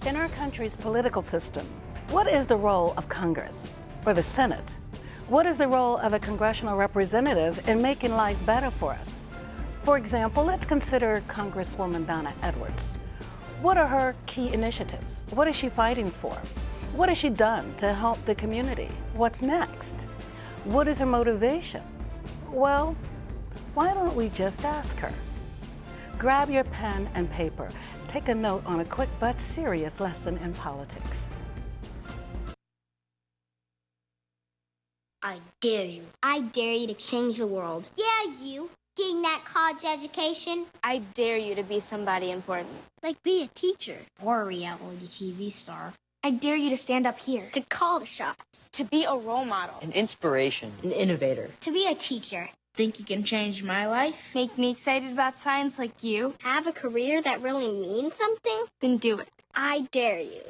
In our country's political system, what is the role of Congress or the Senate? What is the role of a congressional representative in making life better for us? For example, let's consider Congresswoman Donna Edwards. What are her key initiatives? What is she fighting for? What has she done to help the community? What's next? What is her motivation? Well, why don't we just ask her? Grab your pen and paper. Take a note on a quick but serious lesson in politics. I dare you. I dare you to change the world. Yeah, you. Getting that college education. I dare you to be somebody important. Like be a teacher or a reality TV star. I dare you to stand up here. To call the shots. To be a role model. An inspiration. An innovator. To be a teacher. Think you can change my life? Make me excited about science like you. Have a career that really means something? Then do it. I dare you.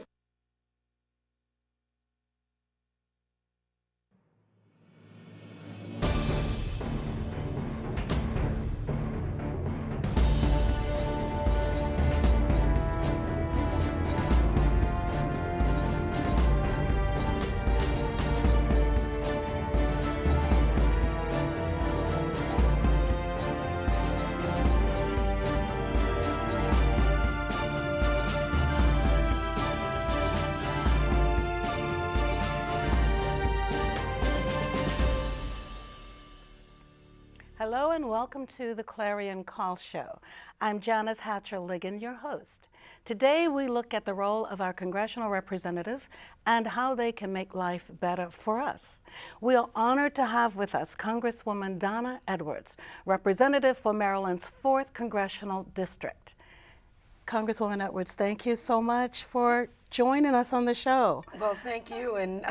Hello and welcome to the Clarion Call Show. I'm Janice Liggins, your host. Today we look at the role of our congressional representative and how they can make life better for us. We are honored to have with us Congresswoman Donna Edwards, representative for Maryland's 4th Congressional District. Congresswoman Edwards, thank you so much for joining us on the show. Well, thank you, and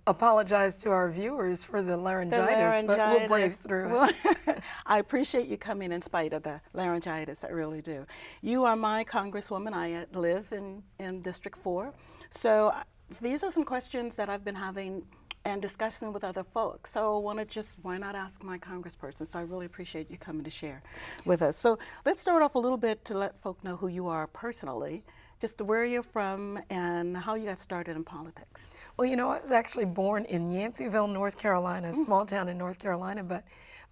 apologize to our viewers for the laryngitis, but we'll brave through it. I appreciate you coming in spite of the laryngitis, I really do. You are my Congresswoman. I live in District 4, so these are some questions that I've been having and discussing with other folks. So I want to just, why not ask my congressperson? So I really appreciate you coming to share with us. So let's start off a little bit to let folk know who you are personally, just where you're from and how you got started in politics. Well, you know, I was actually born in Yanceyville, North Carolina, a small town in North Carolina, but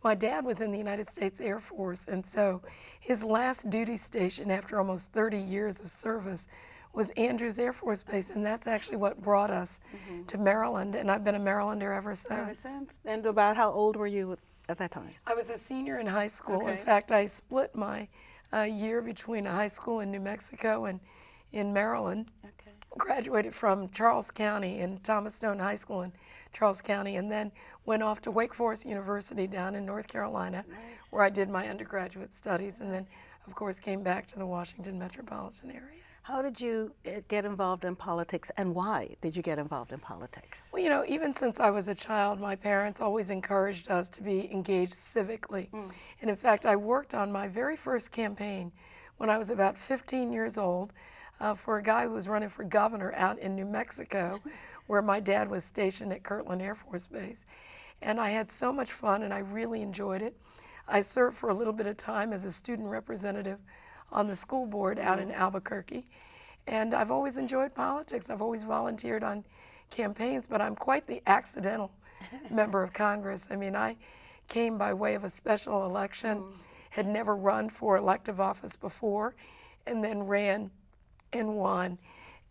my dad was in the United States Air Force, and so his last duty station after almost 30 years of service was Andrews Air Force Base, and that's actually what brought us to Maryland, and I've been a Marylander ever since. Ever since? And about how old were you at that time? I was a senior in high school. Okay. In fact, I split my year between a high school in New Mexico and in Maryland. Okay. Graduated from Charles County in Thomas Stone High School in Charles County, and then went off to Wake Forest University down in North Carolina, Nice. where I did my undergraduate studies, and then, of course, came back to the Washington metropolitan area. How did you get involved in politics, and why did you get involved in politics? Well, you know, even since I was a child, my parents always encouraged us to be engaged civically. And in fact, I worked on my very first campaign when I was about 15 years old for a guy who was running for governor out in New Mexico, where my dad was stationed at Kirtland Air Force Base. And I had so much fun, and I really enjoyed it. I served for a little bit of time as a student representative on the school board out in Albuquerque. And I've always enjoyed politics. I've always volunteered on campaigns, but I'm quite the accidental member of Congress. I mean, I came by way of a special election, had never run for elective office before, and then ran and won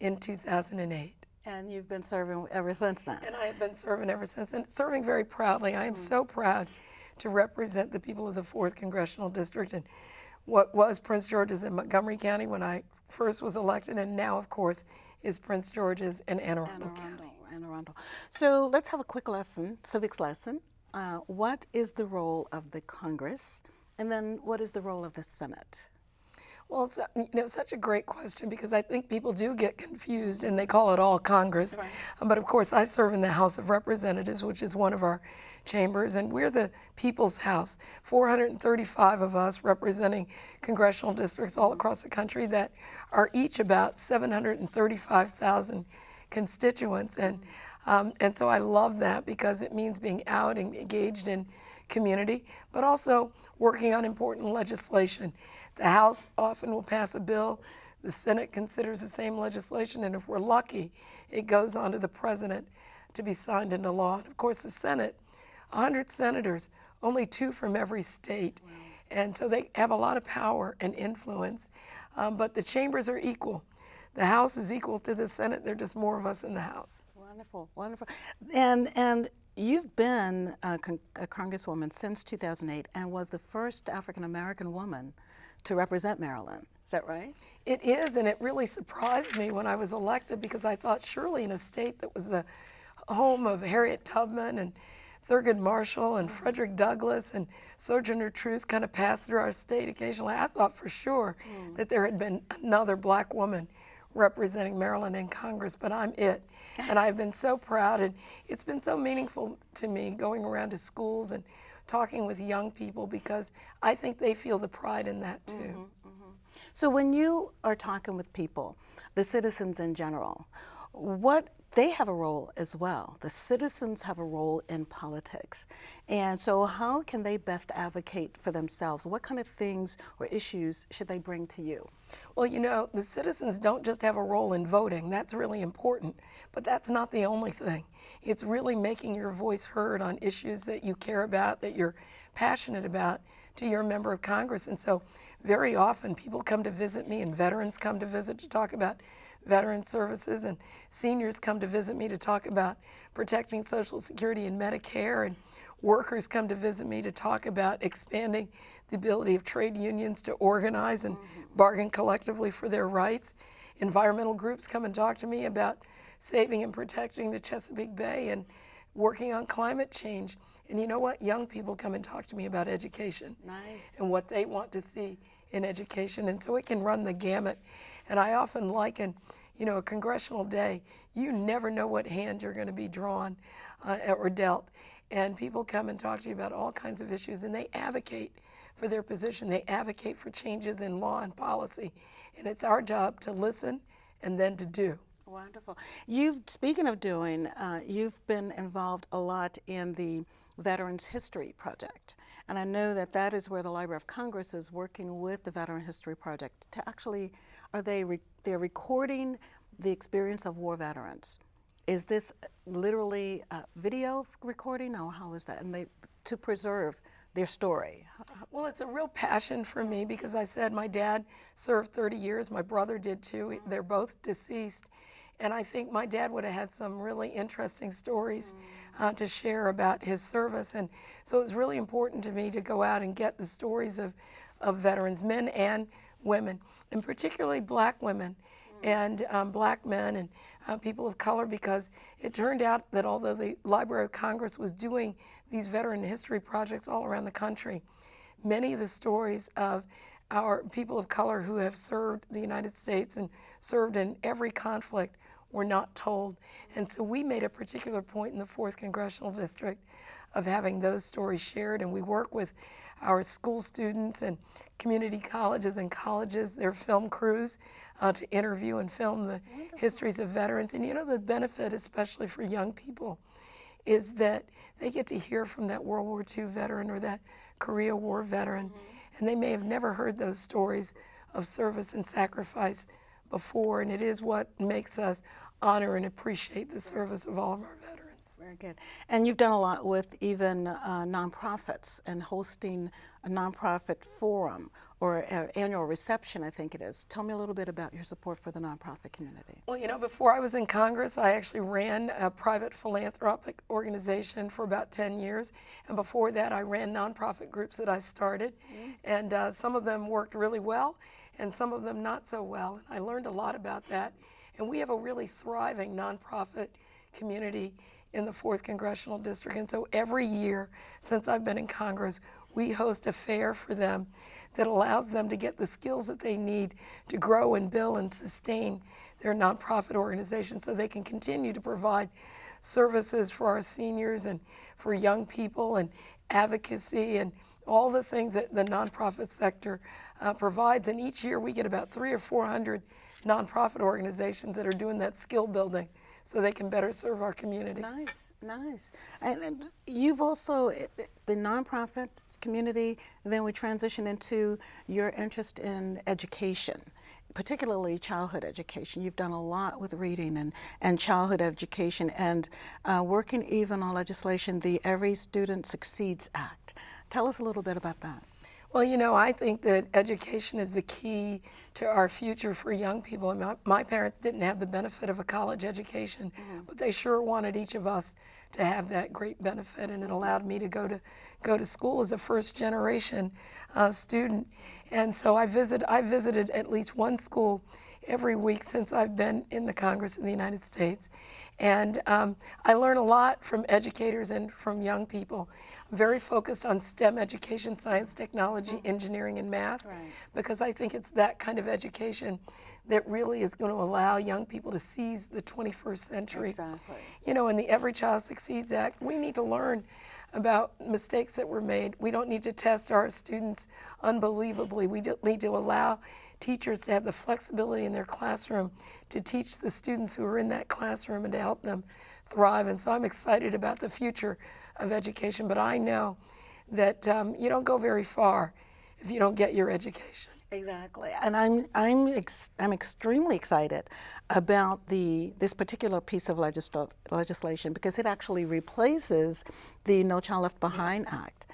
in 2008. And you've been serving ever since then? And I have been serving ever since, and serving very proudly. I am so proud to represent the people of the 4th Congressional District and what was Prince George's in Montgomery County when I first was elected, and now, of course, is Prince George's in Anne Arundel County. Anne Arundel. So let's have a quick lesson, civics lesson. What is the role of the Congress, and then what is the role of the Senate? Well, so, you know, such a great question, because I think people do get confused and they call it all Congress. Right. But of course, I serve in the House of Representatives, which is one of our chambers, and we're the People's House. 435 of us representing congressional districts all across the country that are each about 735,000 constituents. And so I love that, because it means being out and engaged in community, but also working on important legislation. The House often will pass a bill The Senate considers the same legislation, and if we're lucky, it goes on to the president to be signed into law. And of course, the Senate, 100 senators, only 2 from every state. Wow. And so they have a lot of power and influence, but the chambers are equal. The House is equal to the Senate. There are just more of us in the House. Wonderful, wonderful. And you've been a Congresswoman since 2008 and was the first African-American woman to represent Maryland. Is that right? It is, and it really surprised me when I was elected, because I thought surely in a state that was the home of Harriet Tubman and Thurgood Marshall and Frederick Douglass and Sojourner Truth kind of passed through our state occasionally, I thought for sure that there had been another black woman representing Maryland in Congress, but I'm it. And I've been so proud, and it's been so meaningful to me going around to schools and talking with young people, because I think they feel the pride in that too. So when you are talking with people, the citizens in general, they have a role as well. The citizens have a role in politics. And so how can they best advocate for themselves? What kind of things or issues should they bring to you? Well, you know, the citizens don't just have a role in voting. That's really important, but that's not the only thing. It's really making your voice heard on issues that you care about, that you're passionate about, to your member of Congress. And so very often people come to visit me, and veterans come to visit to talk about veteran services, and seniors come to visit me to talk about protecting Social Security and Medicare, and workers come to visit me to talk about expanding the ability of trade unions to organize and bargain collectively for their rights. Environmental groups come and talk to me about saving and protecting the Chesapeake Bay and working on climate change. And you know what? Young people come and talk to me about education. Nice. And what they want to see in education. And so it can run the gamut. And I often liken, you know, a congressional day, you never know what hand you're going to be drawn or dealt. And people come and talk to you about all kinds of issues, and they advocate for their position. They advocate for changes in law and policy. And it's our job to listen and then to do. Wonderful. Speaking of doing, you've been involved a lot in the Veterans History Project. And I know that that is where the Library of Congress is working with the Veteran History Project to actually, they're recording the experience of war veterans. Is this literally a video recording, or how is that? And to preserve their story. Well, it's a real passion for me, because I said my dad served 30 years, my brother did too. They're both deceased. And I think my dad would have had some really interesting stories to share about his service. And so it's really important to me to go out and get the stories of veterans, men and women, and particularly black women and black men and people of color, because it turned out that although the Library of Congress was doing these veteran history projects all around the country, many of the stories of our people of color who have served the United States and served in every conflict were not told. And so we made a particular point in the 4th Congressional District of having those stories shared, and we work with our school students and community colleges and colleges, their film crews, to interview and film the histories of veterans. And you know, the benefit, especially for young people, is that they get to hear from that World War II veteran or that Korea War veteran, and they may have never heard those stories of service and sacrifice before, and it is what makes us honor and appreciate the service of all of our veterans. Very good. And you've done a lot with even nonprofits and hosting a nonprofit forum or an annual reception, I think it is. Tell me a little bit about your support for the nonprofit community. Well, you know, before I was in Congress, I actually ran a private philanthropic organization for about 10 years. And before that, I ran nonprofit groups that I started. And some of them worked really well, and some of them not so well. And I learned a lot about that. And we have a really thriving nonprofit community in the 4th Congressional District. And so every year since I've been in Congress, we host a fair for them that allows them to get the skills that they need to grow and build and sustain their nonprofit organization, so they can continue to provide services for our seniors and for young people and advocacy and all the things that the nonprofit sector provides. And each year we get about 300 or 400 nonprofit organizations that are doing that skill building so they can better serve our community. Nice, nice. And you've also, the nonprofit community, then we transition into your interest in education. particularly childhood education. You've done a lot with reading and childhood education, and working even on legislation, the Every Student Succeeds Act. Tell us a little bit about that. Well, you know, I think that education is the key to our future for young people. And my parents didn't have the benefit of a college education, but they sure wanted each of us to have that great benefit, and it allowed me to go to school as a first-generation student. And so I visited at least one school every week since I've been in the Congress of the United States. And I learn a lot from educators and from young people. I'm very focused on STEM education, science, technology, engineering, and math, because I think it's that kind of education that really is going to allow young people to seize the 21st century. Exactly. You know, in the Every Child Succeeds Act, we need to learn about mistakes that were made. We don't need to test our students unbelievably. We need to allow teachers to have the flexibility in their classroom to teach the students who are in that classroom and to help them thrive. And so I'm excited about the future of education, but I know that you don't go very far if you don't get your education. Exactly, and I'm extremely excited about this particular piece of legislation because it actually replaces the No Child Left Behind Act.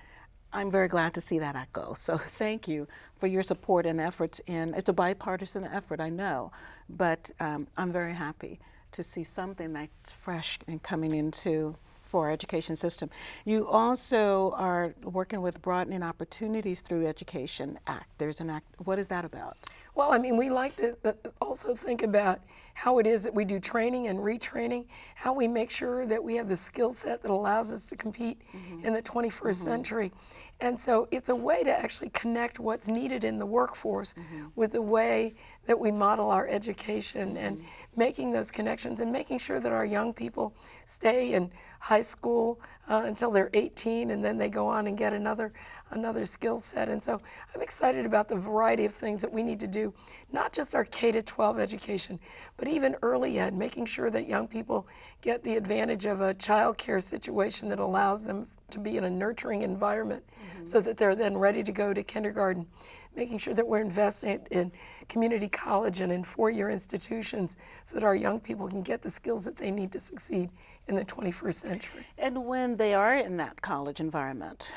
I'm very glad to see that act go. So thank you for your support and efforts it's a bipartisan effort, I know, but I'm very happy to see something that's fresh and coming into for our education system. You also are working with Broadening Opportunities Through Education Act. There's an act. What is that about? Well, I mean, we like to also think about how it is that we do training and retraining, how we make sure that we have the skill set that allows us to compete in the 21st century. And so it's a way to actually connect what's needed in the workforce with the way that we model our education and making those connections and making sure that our young people stay in high school until they're 18 and then they go on and get another skill set. And so I'm excited about the variety of things that we need to do, not just our K-12 education, but even early ed, making sure that young people get the advantage of a child care situation that allows them to be in a nurturing environment so that they're then ready to go to kindergarten, making sure that we're investing in community college and in four-year institutions so that our young people can get the skills that they need to succeed in the 21st century. And when they are in that college environment,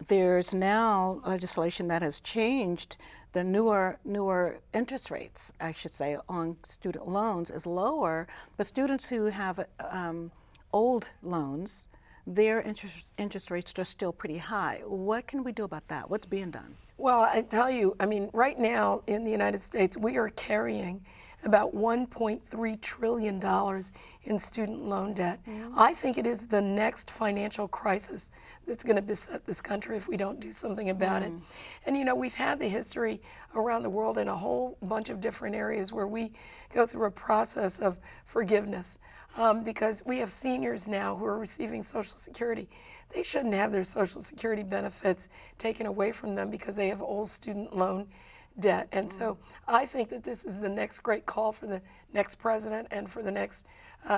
there's now legislation that has changed the newer interest rates, I should say, on student loans is lower, but students who have old loans, their interest rates are still pretty high. What can we do about that? What's being done? Well, I tell you, I mean, right now in the United States, we are carrying about $1.3 trillion in student loan debt. I think it is the next financial crisis that's going to beset this country if we don't do something about it. And you know, we've had the history around the world in a whole bunch of different areas where we go through a process of forgiveness because we have seniors now who are receiving Social Security. They shouldn't have their Social Security benefits taken away from them because they have old student loan debt. And so I think that this is the next great call for the next president and for the next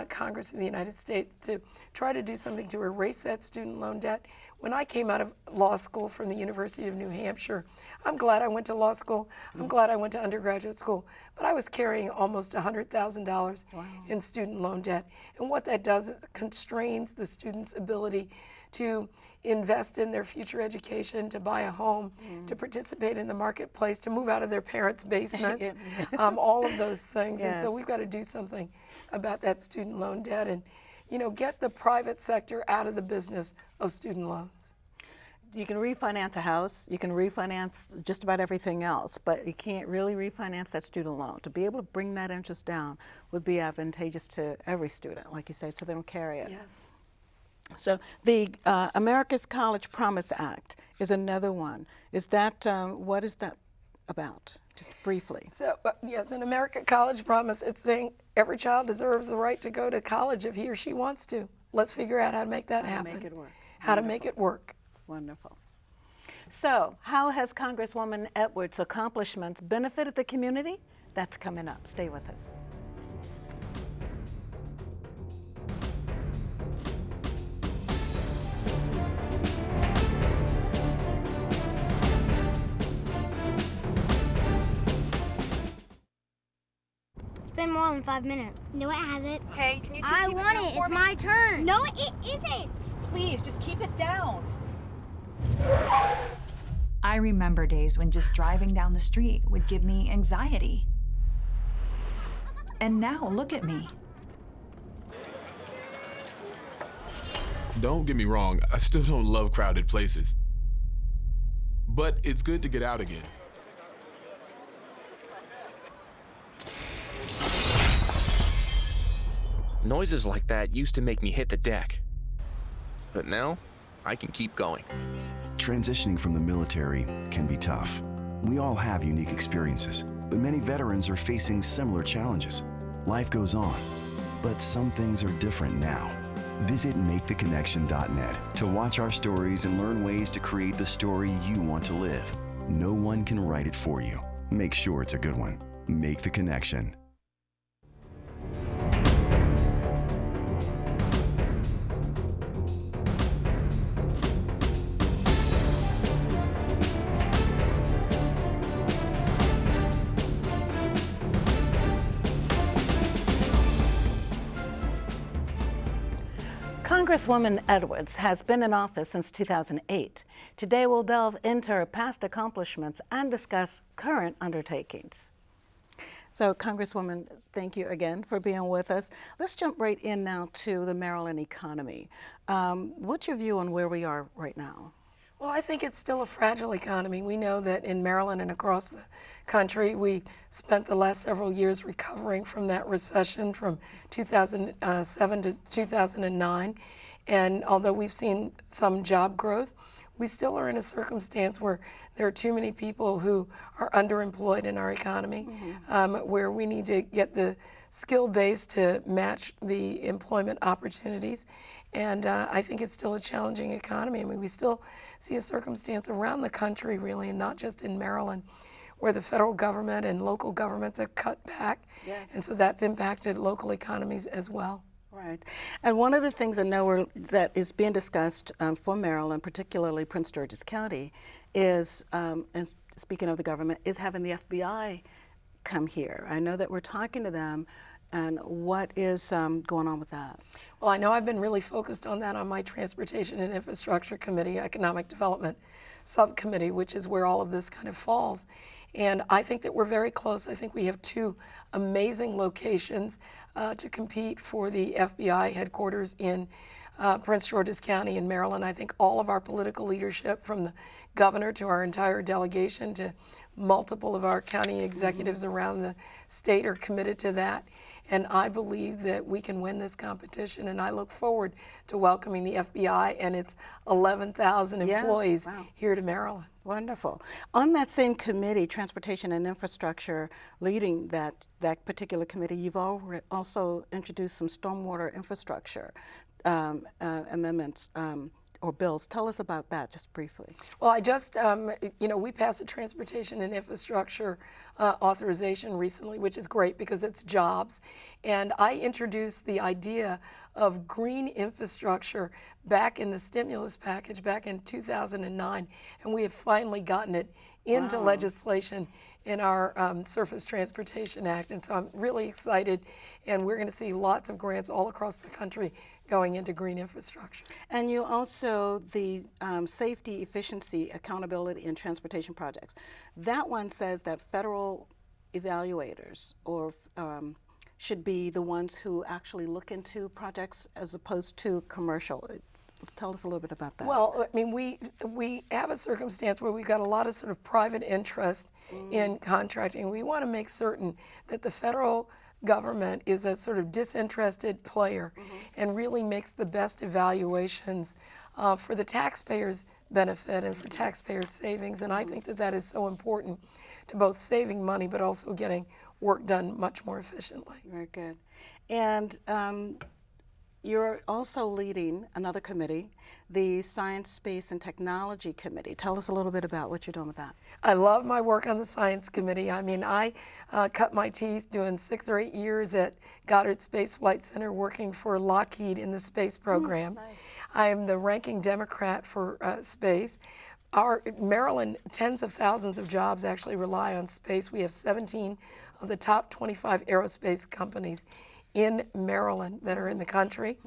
Congress of the United States to try to do something to erase that student loan debt. When I came out of law school from the University of New Hampshire, I'm glad I went to law school. I'm glad I went to undergraduate school, but I was carrying almost $100,000 in student loan debt. And what that does is it constrains the student's ability to invest in their future education, to buy a home, to participate in the marketplace, to move out of their parents' basements, all of those things. And so we've got to do something about that student loan debt and, you know, get the private sector out of the business of student loans. You can refinance a house, you can refinance just about everything else, but you can't really refinance that student loan. To be able to bring that interest down would be advantageous to every student, like you say, so they don't carry it. Yes. So the America's College Promise Act is another one. Is that, what is that about? Just briefly. So, yes, in America College Promise, it's saying every child deserves the right to go to college if he or she wants to. Let's figure out how to make that happen. How to make it work. How to make it work. Wonderful. So, how has Congresswoman Edwards' accomplishments benefited the community? That's coming up. Stay with us. been more than 5 minutes. No, it hasn't. Hey, can you two I keep want it down it. for It's me? my turn. No, it isn't. Please, just keep it down. I remember days when just driving down the street would give me anxiety. And now, look at me. Don't get me wrong, I still don't love crowded places. But it's good to get out again. Noises like that used to make me hit the deck. But now, I can keep going. Transitioning from the military can be tough. We all have unique experiences, but many veterans are facing similar challenges. Life goes on, but some things are different now. Visit MakeTheConnection.net to watch our stories and learn ways to create the story you want to live. No one can write it for you. Make sure it's a good one. Make the Connection. Congresswoman Edwards has been in office since 2008. Today we'll delve into her past accomplishments and discuss current undertakings. So Congresswoman, thank you again for being with us. Let's jump right in now to the Maryland economy. What's your view on where we are right now? Well, I think it's still a fragile economy. We know that in Maryland and across the country, we spent the last several years recovering from that recession from 2007 to 2009. And although we've seen some job growth, we still are in a circumstance where there are too many people who are underemployed in our economy, where we need to get the skill base to match the employment opportunities. And I think it's still a challenging economy. I mean, we still see a circumstance around the country, really, and not just in Maryland, where the federal government and local governments have cut back. Yes. And so that's impacted local economies as well. Right. And one of the things I know that is being discussed for Maryland, particularly Prince George's County, is, and speaking of the government, is having the FBI come here. I know that we're talking to them. And what is going on with that? Well, I know I've been really focused on that on my Transportation and Infrastructure Committee, Economic Development Subcommittee, which is where all of this kind of falls. And I think that we're very close. I think we have two amazing locations to compete for the FBI headquarters in Prince George's County in Maryland. I think all of our political leadership, from the governor to our entire delegation to multiple of our county executives around the state, are committed to that. And I believe that we can win this competition, and I look forward to welcoming the FBI and its 11,000 employees here to Maryland. Wonderful. On that same committee, Transportation and Infrastructure, leading that particular committee, you've also introduced some stormwater infrastructure amendments or bills. Tell us about that just briefly. Well, I just, we passed a Transportation and Infrastructure authorization recently, which is great because it's jobs. And I introduced the idea of green infrastructure back in the stimulus package back in 2009, and we have finally gotten it into legislation in our Surface Transportation Act. And so I'm really excited, and we're going to see lots of grants all across the country going into green infrastructure. And you also, the Safety, Efficiency, Accountability, and Transportation Projects. That one says that federal evaluators or should be the ones who actually look into projects as opposed to commercial. Tell us a little bit about that. Well, I mean, we have a circumstance where we've got a lot of sort of private interest in contracting. We want to make certain that the federal government is a sort of disinterested player and really makes the best evaluations for the taxpayers' benefit and for taxpayers' savings. And I think that that is so important to both saving money but also getting work done much more efficiently. Very good. And you're also leading another committee, the Science, Space, and Technology Committee. Tell us a little bit about what you're doing with that. I love my work on the Science Committee. I mean, I cut my teeth doing 6 or 8 years at Goddard Space Flight Center working for Lockheed in the space program. Nice. I am the ranking Democrat for space. Our Maryland, tens of thousands of jobs actually rely on space. We have 17 of the top 25 aerospace companies in Maryland that are in the country.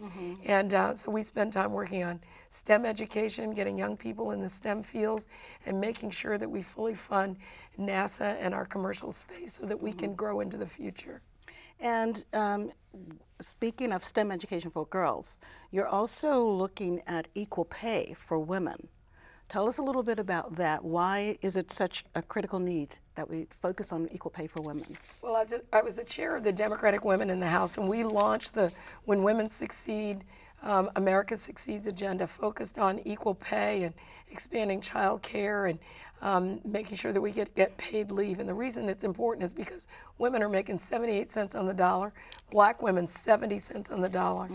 And so we spend time working on STEM education, getting young people in the STEM fields, and making sure that we fully fund NASA and our commercial space so that we can grow into the future. And speaking of STEM education for girls, you're also looking at equal pay for women. Tell us a little bit about that. Why is it such a critical need that we focus on equal pay for women? Well, I was the chair of the Democratic Women in the House, and we launched the When Women Succeed, America Succeeds agenda, focused on equal pay and expanding child care and making sure that we get paid leave. And the reason it's important is because women are making 78 cents on the dollar, black women 70 cents on the dollar.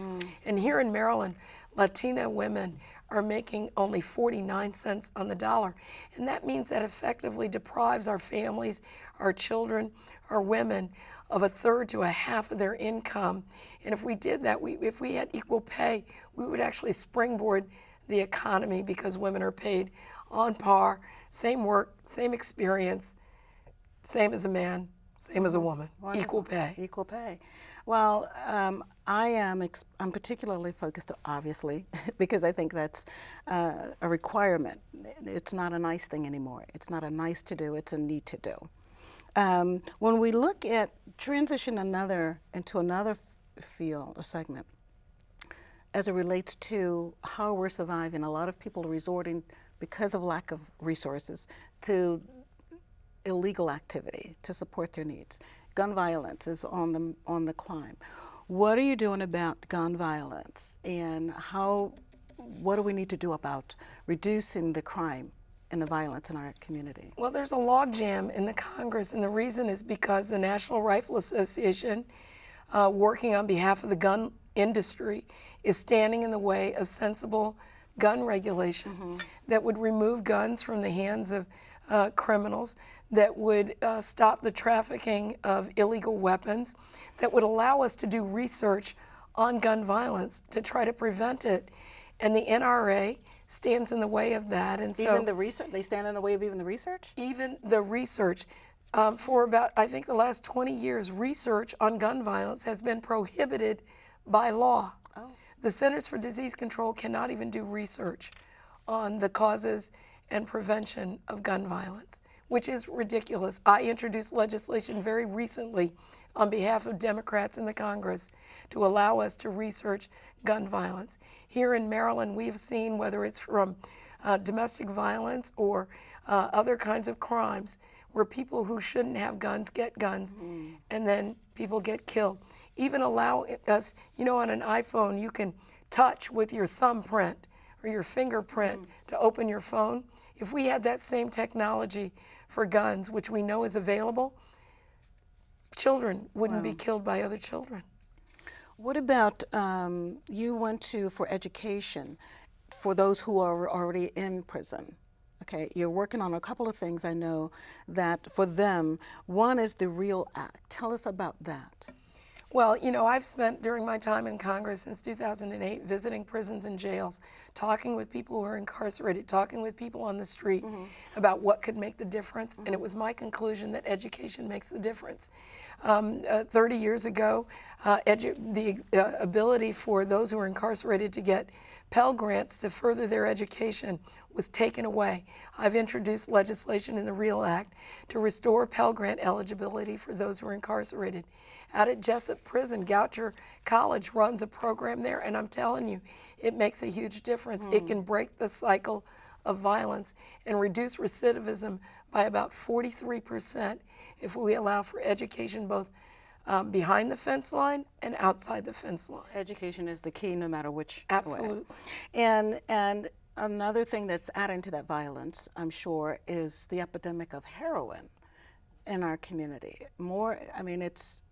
And here in Maryland, Latina women are making only 49 cents on the dollar. And that means that effectively deprives our families, our children, our women of a third to a half of their income. And if we did that, if we had equal pay, we would actually springboard the economy because women are paid on par, same work, same experience, same as a man, same as a woman, Wonderful. Equal pay. Equal pay. Well, I'm particularly focused, obviously, because I think that's a requirement. It's not a nice thing anymore. It's not a nice to do, it's a need to do. When we look at transition into another field or segment, as it relates to how we're surviving, a lot of people are resorting, because of lack of resources, to illegal activity to support their needs. Gun violence is on the climb. What are you doing about gun violence, and what do we need to do about reducing the crime and the violence in our community? Well, there's a logjam in the Congress, and the reason is because the National Rifle Association, working on behalf of the gun industry, is standing in the way of sensible gun regulation that would remove guns from the hands of criminals, that would stop the trafficking of illegal weapons, that would allow us to do research on gun violence to try to prevent it. And the NRA stands in the way of that. And so even the research, they stand in the way of even the research? Even the research. For about, I think, the last 20 years, research on gun violence has been prohibited by law. Oh. The Centers for Disease Control cannot even do research on the causes and prevention of gun violence, which is ridiculous. I introduced legislation very recently on behalf of Democrats in the Congress to allow us to research gun violence. Here in Maryland, we've seen, whether it's from domestic violence or other kinds of crimes, where people who shouldn't have guns get guns, and then people get killed. Even allow us, on an iPhone, you can touch with your thumbprint or your fingerprint to open your phone. If we had that same technology for guns, which we know is available, children wouldn't be killed by other children. What about, you went for education for those who are already in prison? Okay, you're working on a couple of things, I know, that for them, one is the REAL Act. Tell us about that. Well, I've spent during my time in Congress since 2008 visiting prisons and jails, talking with people who are incarcerated, talking with people on the street about what could make the difference. And it was my conclusion that education makes the difference. 30 years ago, the ability for those who are incarcerated to get Pell Grants to further their education was taken away. I've introduced legislation in the REAL Act to restore Pell Grant eligibility for those who are incarcerated. Out at Jessup Prison, Goucher College runs a program there, and I'm telling you, it makes a huge difference. It can break the cycle of violence and reduce recidivism by about 43% if we allow for education both behind the fence line and outside the fence line. Education is the key no matter which Absolutely. way. And another thing that's adding to that violence, I'm sure, is the epidemic of heroin in our community. It's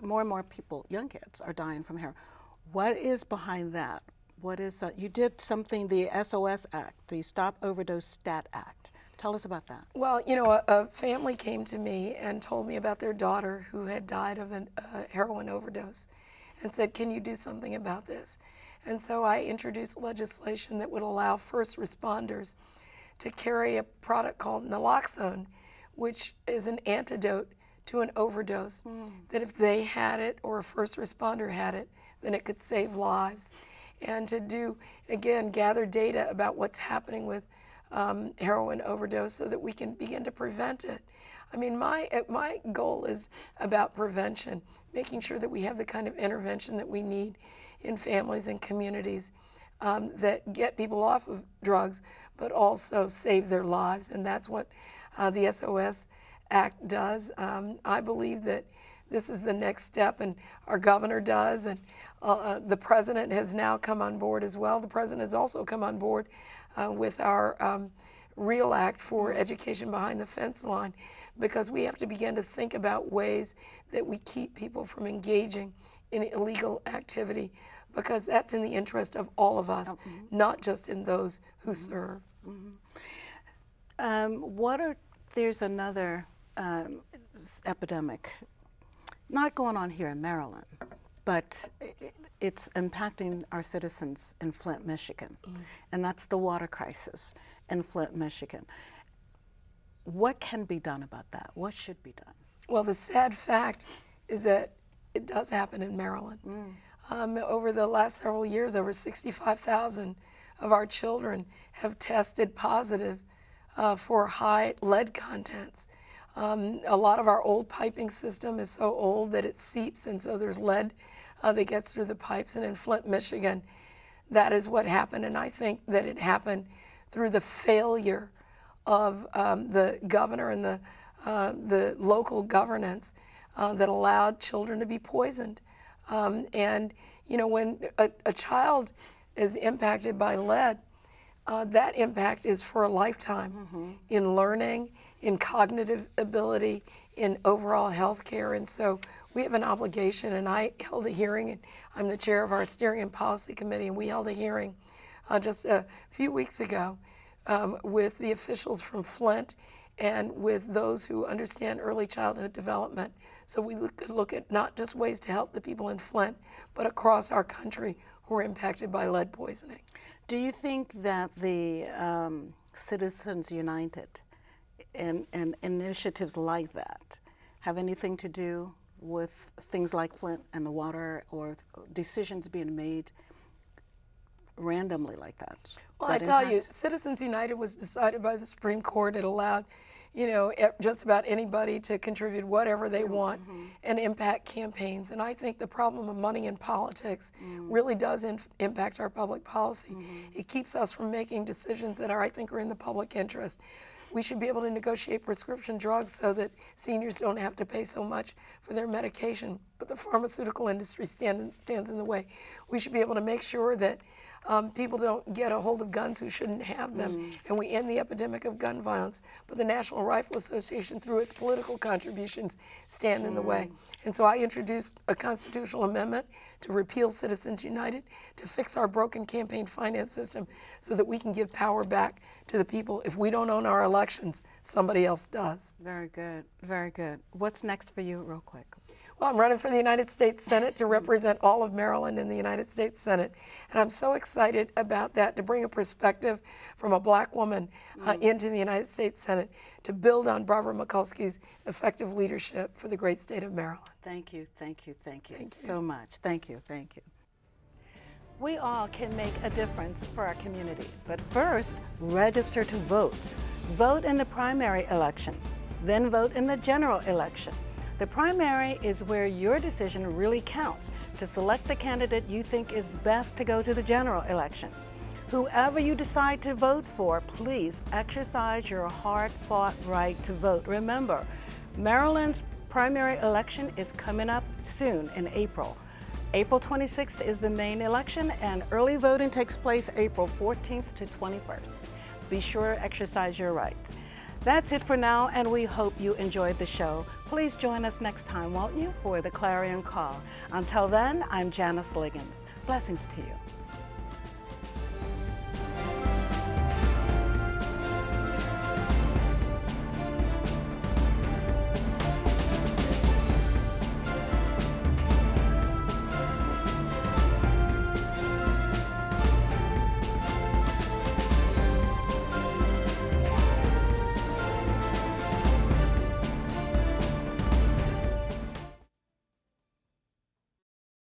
more and more people, young kids, are dying from heroin. What is behind that? What is, you did something, the SOS Act, the Stop Overdose Stat Act. Tell us about that. Well, a family came to me and told me about their daughter who had died of a heroin overdose and said, can you do something about this? And so I introduced legislation that would allow first responders to carry a product called naloxone, which is an antidote to an overdose, that if they had it or a first responder had it, then it could save lives. And to do, again, gather data about what's happening with heroin overdose so that we can begin to prevent it. I mean, my goal is about prevention, making sure that we have the kind of intervention that we need in families and communities that get people off of drugs, but also save their lives. And that's what the SOS Act does. I believe that this is the next step, and our governor does, and the president has now come on board as well. The president has also come on board with our REAL Act for education behind the fence line, because we have to begin to think about ways that we keep people from engaging in illegal activity, because that's in the interest of all of us, not just in those who serve. There's another epidemic, not going on here in Maryland, but it's impacting our citizens in Flint, Michigan, and that's the water crisis in Flint, Michigan. What can be done about that? What should be done? Well, the sad fact is that it does happen in Maryland. Over the last several years, over 65,000 of our children have tested positive for high lead contents. A lot of our old piping system is so old that it seeps, and so there's lead that gets through the pipes. And in Flint, Michigan, that is what happened. And I think that it happened through the failure of the governor and the local governance that allowed children to be poisoned. And you know, when a child is impacted by lead, that impact is for a lifetime in learning, in cognitive ability, in overall health care. And so we have an obligation, and I held a hearing, and I'm the chair of our steering and policy committee, and we held a hearing just a few weeks ago with the officials from Flint and with those who understand early childhood development. So we could look at not just ways to help the people in Flint, but across our country who are impacted by lead poisoning. Do you think that the Citizens United and initiatives like that have anything to do with things like Flint and the water, or decisions being made randomly like that? Well, I tell you, Citizens United was decided by the Supreme Court. It allowed, you know, just about anybody to contribute whatever they want and impact campaigns. And I think the problem of money in politics really does impact our public policy. It keeps us from making decisions that I think are in the public interest. We should be able to negotiate prescription drugs so that seniors don't have to pay so much for their medication, but the pharmaceutical industry stands in the way. We should be able to make sure that people don't get a hold of guns who shouldn't have them, and we end the epidemic of gun violence. But the National Rifle Association, through its political contributions, stand in the way. And so I introduced a constitutional amendment to repeal Citizens United, to fix our broken campaign finance system so that we can give power back to the people. If we don't own our elections, somebody else does. Very good, very good. What's next for you, real quick? Well, I'm running for the United States Senate to represent all of Maryland in the United States Senate. And I'm so excited about that, to bring a perspective from a black woman into the United States Senate, to build on Barbara Mikulski's effective leadership for the great state of Maryland. Thank you, thank you, thank you so much. Thank you, thank you. We all can make a difference for our community, but first, register to vote. Vote in the primary election, then vote in the general election. The primary is where your decision really counts to select the candidate you think is best to go to the general election. Whoever you decide to vote for, please exercise your hard-fought right to vote. Remember, Maryland's primary election is coming up soon in April. April 26th is the main election, and early voting takes place April 14th to 21st. Be sure to exercise your right. That's it for now, and we hope you enjoyed the show. Please join us next time, won't you, for the Clarion Call. Until then, I'm Janice Liggins. Blessings to you.